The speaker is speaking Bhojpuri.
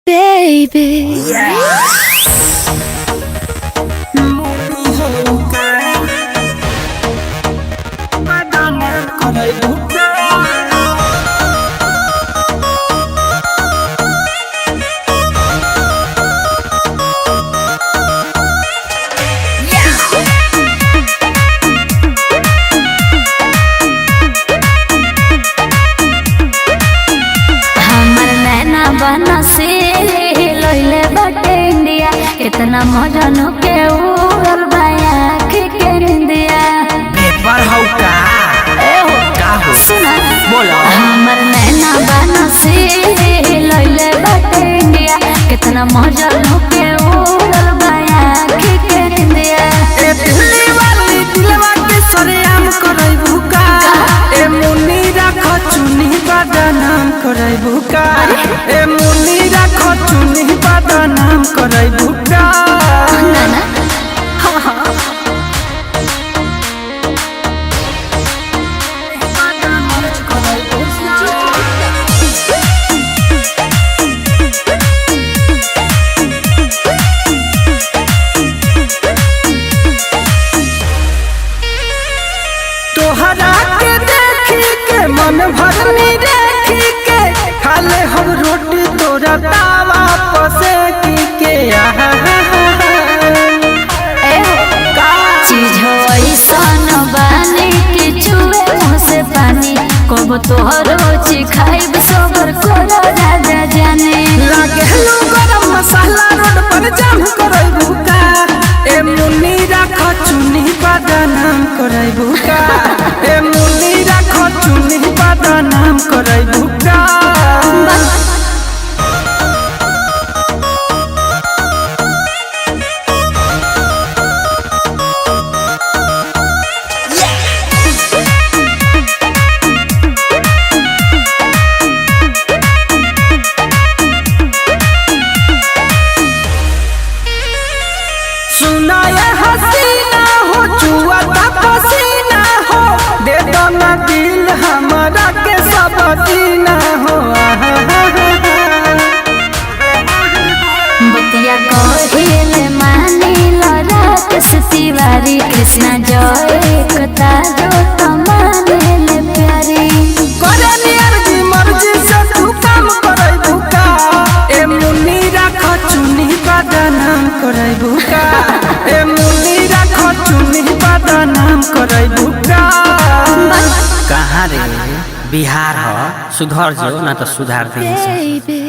baby. बना से लइले बाटे इंडिया कितना मजन के उड़ल बाया के इंडिया पेपर हौ का हो सुना बोलो हमर नैना बना से लइले बाटे इंडिया कितना मजन के उड़ल बाया के इंडिया ए दिल्ली वाली दिलवा के सरेआम करई भूका ए मुन्नी राख चुनी बदनाम करई भूका ए मुन्नी राख चुनी बदनाम करई भूका ना तोहरा के देखी के मन भरनी देखी के खाले हम रोटी तोरा तावा पसे के आहा चीज हो ऐसन बानी कि चुए मुँह से पानी कब तोहर होची खाइब सबर करो राजा जाने लागे लो गरम मसाला रोड पर जाम करई भूका ए मुन्नी राख चुनी बदनाम करई भूका ए मुन्नी राख चुनी बदनाम करई भूका सुना ये हसीना हो जुआ पसीना हो दे दो ना दिल हमारा के सब दीना हो बतिया कहिले मानिल राकेश तिवारी कृष्णा जय कता जो तमानेल प्यारी करे नियर की मर्जी से तू काम करई भूका ए मुन्नी राख चुनी बदनाम करई भूका ए मुन्नी राख चुनी बदनाम करई भूका कहाँ रे बिहार हो सुधर जो ना तो सुधार दे baby